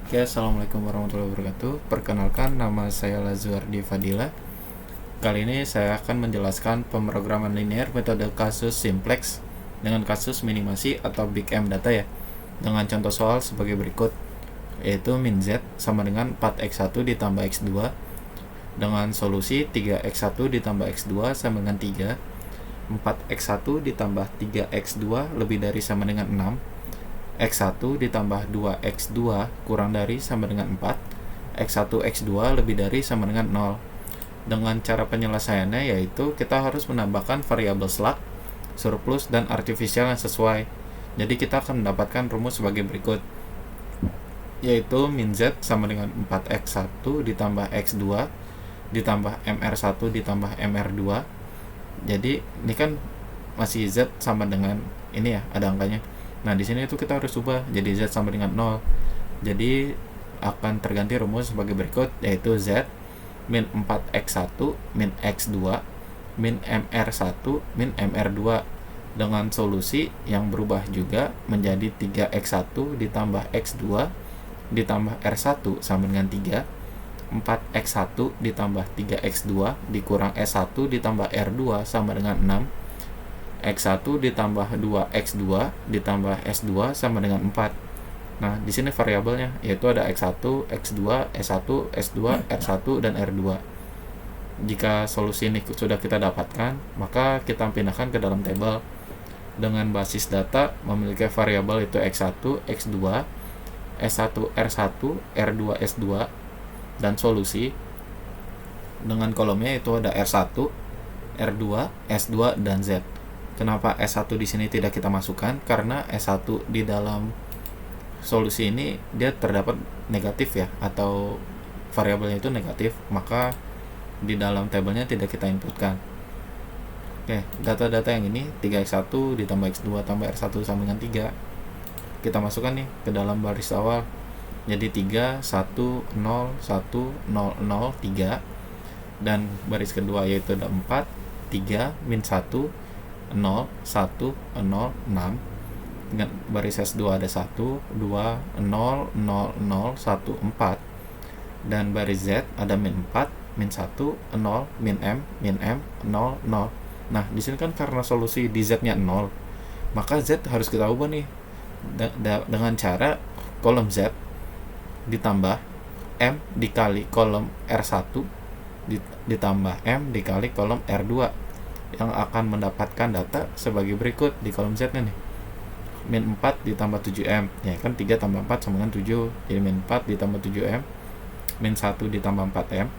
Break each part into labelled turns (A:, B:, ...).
A: Oke, assalamualaikum warahmatullahi wabarakatuh. Perkenalkan, nama saya Lazuardi Fadila. Kali ini saya akan menjelaskan pemrograman linear metode kasus simplex dengan kasus minimasi atau big M data ya. Dengan contoh soal sebagai berikut, yaitu min z sama dengan 4x1 ditambah x2 dengan solusi 3x1 ditambah x2 sama dengan 3, 4x1 ditambah 3x2 lebih dari sama dengan 6, x1 ditambah 2x2 kurang dari sama dengan 4, x1 x2 lebih dari sama dengan 0. Dengan cara penyelesaiannya yaitu kita harus menambahkan variabel slug, surplus, dan artificial yang sesuai. Jadi kita akan mendapatkan rumus sebagai berikut, yaitu min z sama dengan 4x1 ditambah x2 ditambah mr1 ditambah mr2. Jadi ini kan masih z sama dengan ini ya, ada angkanya. Nah, di sini itu kita harus ubah jadi z sama dengan 0. Jadi akan terganti rumus sebagai berikut, yaitu z min 4x1 min x2 min mr1 min mr2 dengan solusi yang berubah juga menjadi 3x1 ditambah x2 ditambah r1 sama dengan 3, 4x1 ditambah 3x2 dikurang s1 ditambah r2 sama dengan 6, x1 ditambah 2x2 ditambah s2 sama dengan 4. Nah, di sini variabelnya yaitu ada x1, x2, s1, s2, r1 dan r2. Jika solusi ini sudah kita dapatkan, maka kita pindahkan ke dalam tabel dengan basis data memiliki variabel itu x1, x2, s1, r1, r2, s2 dan solusi dengan kolomnya itu ada r1, r2, s2 dan z. Kenapa S1 di sini tidak kita masukkan? Karena S1 di dalam solusi ini dia terdapat negatif ya, atau variabelnya itu negatif, maka di dalam tabelnya tidak kita inputkan. Oke, data-data yang ini 3x1 ditambah x2 tambah r1 sama dengan 3 kita masukkan nih ke dalam baris awal. Jadi 3, 1, 0, 1, 0, 0, 3, dan baris kedua yaitu ada 4, 3, min 1, 0, 1, 0, 6, dengan baris S2 ada 1, 2, 0, 0, 0, 1, 4, dan baris Z ada min 4, min 1, 0, min M, 0, 0. Nah, di sini kan karena solusi di Z-nya 0, maka Z harus kita ubah nih dengan cara kolom Z ditambah M dikali kolom R1 ditambah M dikali kolom R2 yang akan mendapatkan data sebagai berikut di kolom Z-nya nih. Min 4 ditambah 7M, ya kan 3 tambah 4 sama dengan 7, jadi min 4 ditambah 7M, min 1 ditambah 4M,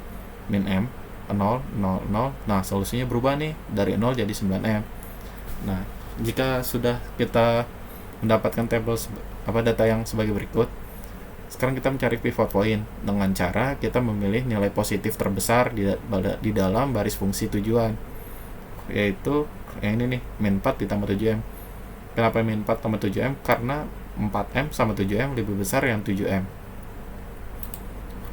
A: min M 0, 0, 0. Nah, solusinya berubah nih dari 0 jadi 9M. Nah, jika sudah kita mendapatkan tabel data yang sebagai berikut, sekarang kita mencari pivot point dengan cara kita memilih nilai positif terbesar di dalam baris fungsi tujuan, yaitu yang ini nih, min 4 ditambah 7M. Kenapa min 4 tambah 7M? Karena 4M sama 7M lebih besar yang 7M.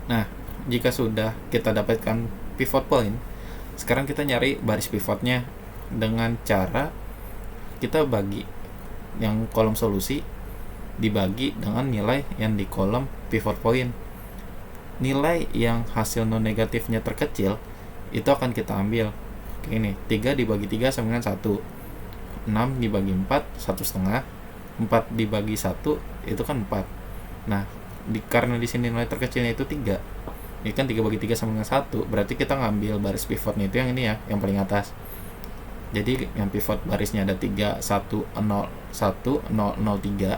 A: Nah, jika sudah kita dapatkan pivot point, sekarang kita nyari baris pivotnya dengan cara kita bagi yang kolom solusi dibagi dengan nilai yang di kolom pivot point. Nilai yang hasil non negatifnya terkecil itu akan kita ambil. Ini 3 dibagi 3 sama dengan 1, 6 dibagi 4 1,5, 4 dibagi 1 itu kan 4. Nah, karena di sini nilai terkecilnya itu 3, ini kan 3 bagi 3 sama dengan 1, berarti kita ngambil baris pivotnya itu yang ini ya, yang paling atas. Jadi yang pivot barisnya ada 3, 1, 0, 1, 0, 0, 3,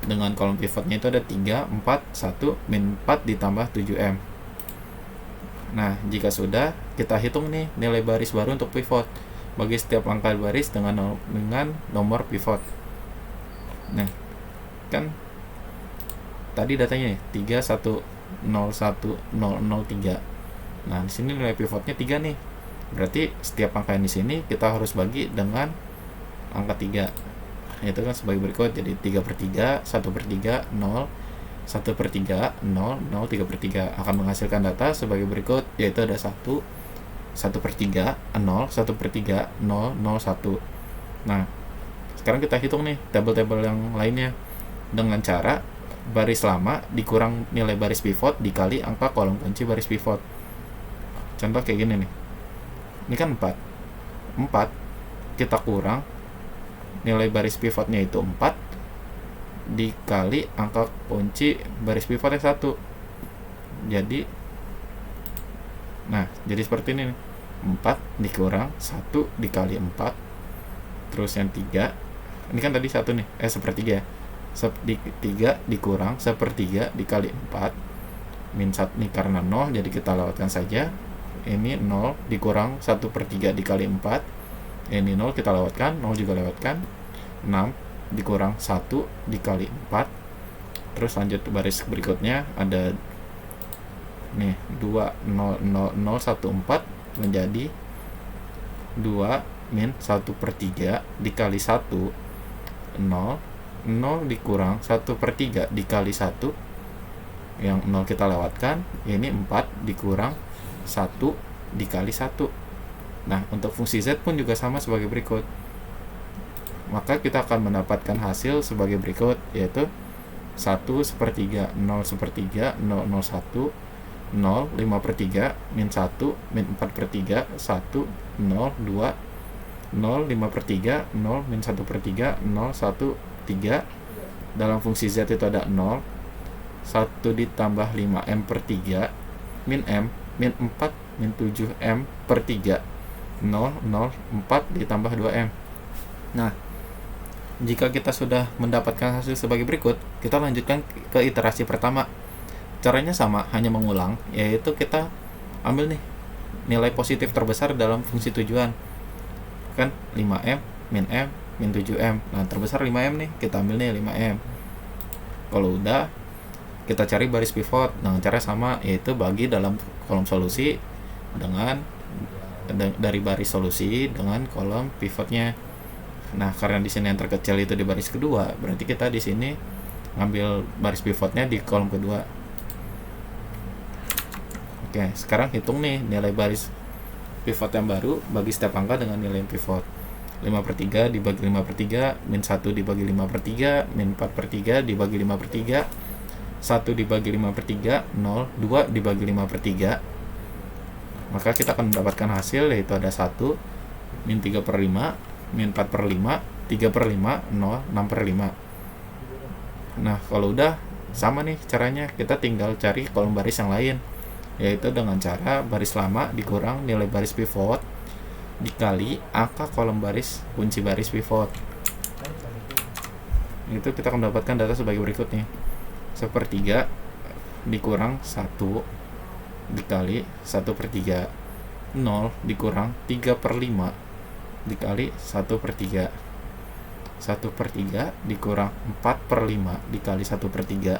A: dengan kolom pivotnya itu ada 3, 4, 1, min 4 ditambah 7M. Nah, jika sudah, kita hitung nih nilai baris baru untuk pivot bagi setiap langkah baris dengan nomor pivot. Nah, kan tadi datanya nih 3, 1, 0, 1, 0, 0, 3. Nah, di sini nilai pivotnya 3 nih. Berarti setiap angka yang di sini kita harus bagi dengan angka 3. Itu kan sebagai berikut, jadi 3/3, 1/3, 0, 1/3, 0, 0, 3/3 akan menghasilkan data sebagai berikut, yaitu ada 1, 1/3, 0, 1/3, 0, 0, 1. Nah, sekarang kita hitung nih tabel-tabel yang lainnya dengan cara baris lama dikurang nilai baris pivot dikali angka kolom kunci baris pivot. Contoh kayak gini nih, ini kan 4 kita kurang nilai baris pivotnya itu 4 dikali angka kunci baris pivotnya 1. Jadi seperti ini nih, 4 dikurang 1 dikali 4, terus yang 3, ini kan tadi 1 nih, sepertiga ya, 3 dikurang sepertiga dikali 4 min 1 nih, karena 0 jadi kita lewatkan saja. Ini 0 dikurang 1/3 dikali 4, ini 0 kita lewatkan, 0 juga lewatkan. 6 dikurang 1 dikali 4, terus lanjut baris berikutnya ada nih 2 0 0 0 1 4 menjadi 2 min 1/3 dikali 1, 0 0 dikurang 1/3 dikali 1, yang 0 kita lewatkan. Ini 4 dikurang 1 dikali 1. Nah, untuk fungsi Z pun juga sama sebagai berikut. Maka kita akan mendapatkan hasil sebagai berikut, yaitu 1/3, 0/3, 0 0 1, 0 5/3, min 1, min 4/3, 1, 0 2, 0 5/3, 0 min 1/3, 0 1 3. Dalam fungsi Z itu ada 0, 1 ditambah 5m/3, min m, min 4, min 7m/3, 0 0 4 ditambah 2m. Nah, jika kita sudah mendapatkan hasil sebagai berikut, kita lanjutkan ke iterasi pertama. Caranya sama, hanya mengulang, yaitu kita ambil nih nilai positif terbesar dalam fungsi tujuan. Kan 5m, min m, min 7m. Nah, terbesar 5m nih, kita ambil nih 5m. Kalau udah, kita cari baris pivot dengan cara sama, yaitu bagi dalam kolom solusi dengan dari baris solusi dengan kolom pivotnya. Nah, karena di sini yang terkecil itu di baris kedua, berarti kita di sini ngambil baris pivotnya di kolom kedua. Oke, sekarang hitung nih nilai baris pivot yang baru bagi setiap angka dengan nilai pivot. 5/3 dibagi 5/3, min 1 dibagi 5/3, min 4/3 dibagi 5/3, 1 dibagi 5/3, 0, 2 dibagi 5/3. Maka kita akan mendapatkan hasil, yaitu ada 1, min 3/5, min 4/5, 3/5, 0, 6/5. Nah, kalau udah sama nih caranya, kita tinggal cari kolom baris yang lain, yaitu dengan cara baris lama dikurang nilai baris pivot dikali angka kolom baris kunci baris pivot. Itu kita akan mendapatkan data sebagai berikut nih. 1/3 dikurang 1 dikali 1/3, 0 dikurang 3/5 dikali 1/3, 1/3 dikurang 4/5 dikali 1/3,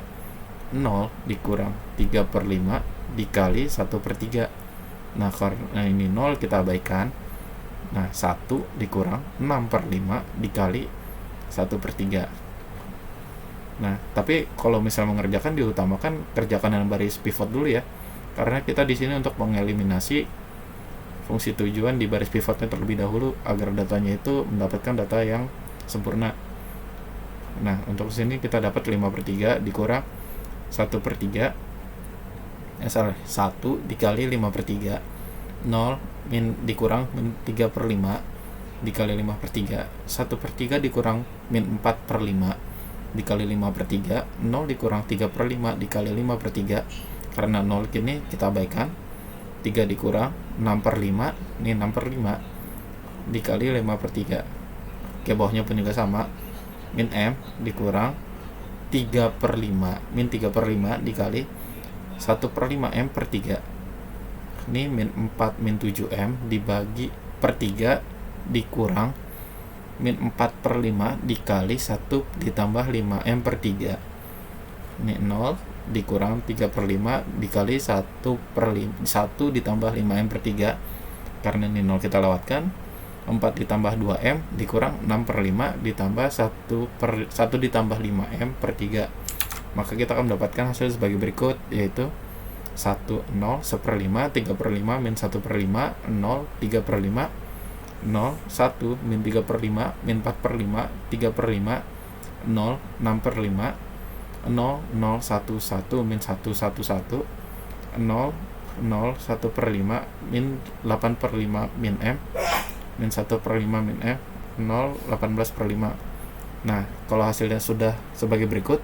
A: 0 dikurang 3/5 dikali 1/3. Nah, karena ini 0 kita abaikan. Nah, 1 dikurang 6/5 dikali 1/3. Nah, tapi kalau misal mengerjakan, diutamakan kerjakan dengan baris pivot dulu ya, karena kita di sini untuk mengeliminasi fungsi tujuan di baris pivotnya terlebih dahulu agar datanya itu mendapatkan data yang sempurna. Nah, untuk sini kita dapat 5/3 dikurang 1/3, 1 dikali 5/3, 0 min dikurang min 3/5 dikali 5/3, 1/3 dikurang min 4/5 dikali 5/3, 0 dikurang 3/5 dikali 5/3. Karena 0 kini kita abaikan, 3 dikurang 6/5, ini 6/5 dikali 5/3. Oke, bawahnya pun juga sama, min m dikurang 3/5, min 3/5 dikali 1/5 m/3. Ini min 4 min 7m dibagi per 3 dikurang min 4/5 dikali 1 ditambah 5m/3. Ini 0 dikurang 3/5 dikali 1 ditambah 5m/3. Karena ini 0 kita lewatkan. 4 ditambah 2m dikurang 6/5 ditambah 1 ditambah 5m/3. Maka kita akan mendapatkan hasil sebagai berikut, yaitu 1 0 1/5, 3/5 min 1/5, 0 3/5, 0 1 min 3/5, min 4/5, 3/5, 0 6/5, 0, 0, 1, 1, min 1, 1, 1, 0, 0, 1 per 5, min 8 per 5, min M, min 1 per 5, min M, 0, 18 per 5. Nah, kalau hasilnya sudah sebagai berikut,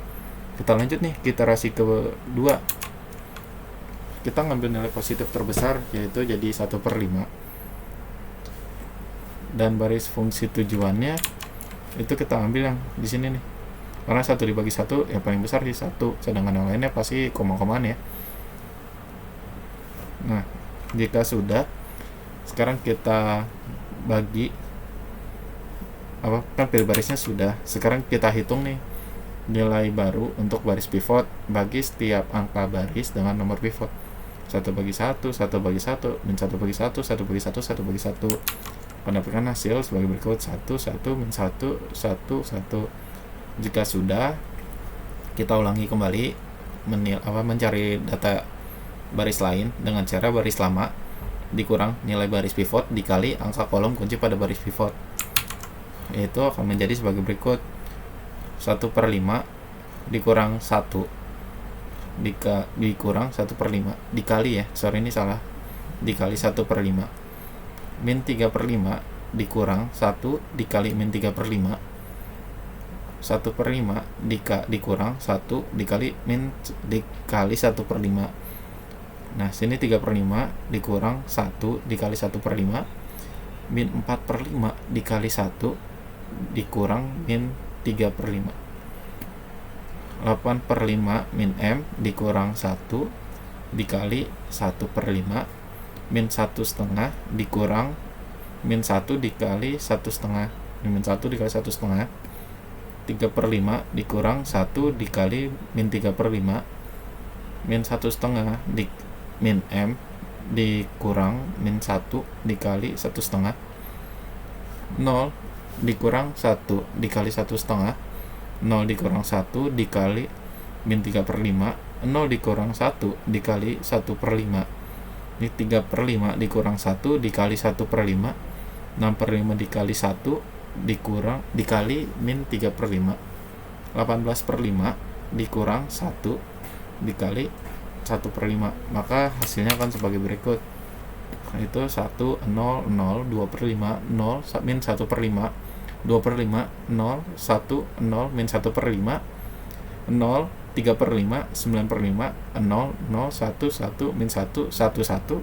A: kita lanjut nih ke iterasi kedua. Kita ngambil nilai positif terbesar, yaitu jadi 1 per 5. Dan baris fungsi tujuannya, itu kita ambil yang di sini nih. Karena 1 dibagi 1, ya paling besar sih 1, sedangkan yang lainnya pasti koma-komaan ya. Nah, jika sudah, sekarang kita bagi kan pilih barisnya sudah. Sekarang kita hitung nih nilai baru untuk baris pivot bagi setiap angka baris dengan nomor pivot. 1 bagi 1, 1 bagi 1, min 1 bagi 1, 1 bagi 1, 1 bagi 1. Mendapatkan hasil sebagai berikut: 1, 1, min 1, 1, 1. Jika sudah, kita ulangi kembali mencari data baris lain dengan cara baris lama dikurang nilai baris pivot dikali angka kolom kunci pada baris pivot. Itu akan menjadi sebagai berikut: 1 per 5 dikurang 1 dikurang 1 per 5 dikali dikali 1 per 5 min 3 per 5 dikurang 1 dikali min 3 per 5 1 per 5 dikurang 1 dikali min dikali 1 per 5. Nah, sini 3 per 5 dikurang 1 dikali 1 per 5 min 4 per 5 dikali 1 dikurang min 3 per 5. 8 per 5 min M dikurang 1 dikali 1 per 5 min 1 setengah dikurang min 1 dikali 1 setengah min 1 dikali 1 setengah. 3 per 5 dikurang 1 dikali min 3 per 5 min 1 setengah min M dikurang min 1 dikali 1 setengah. 0 dikurang 1 dikali 1 setengah. 0 dikurang 1 dikali min 3 per 5. 0 dikurang 1 dikali 1 per 5. Ini 3 per 5 dikurang 1 dikali 1 per 5. 6 per 5 dikali 1 dikali min 3 per 5. 18 per 5 dikurang 1 dikali 1 per 5. Maka hasilnya akan sebagai berikut: itu 1, 0, 0, 2 per 5, 0, min 1 per 5, 2 per 5, 0, 1, 0, min 1 per 5, 0, 3 per 5, 9 per 5, 0, 0, 1, 1, min 1, 1, 1,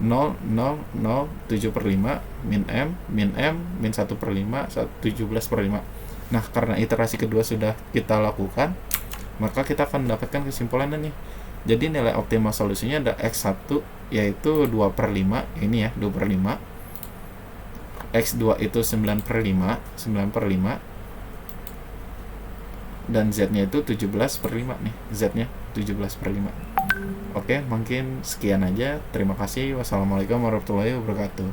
A: 0, 0, 0, 7 per 5, min M, min 1 per 5, 17 per 5. Nah, karena iterasi kedua sudah kita lakukan, maka kita akan mendapatkan kesimpulannya nih. Jadi nilai optimal solusinya ada X1 yaitu 2 per 5, ini ya 2 per 5. X2 itu 9 per 5, 9 per 5. Dan Z-nya itu 17 per 5 nih, Z-nya 17 per 5. Oke, mungkin sekian aja. Terima kasih. Wassalamualaikum warahmatullahi wabarakatuh.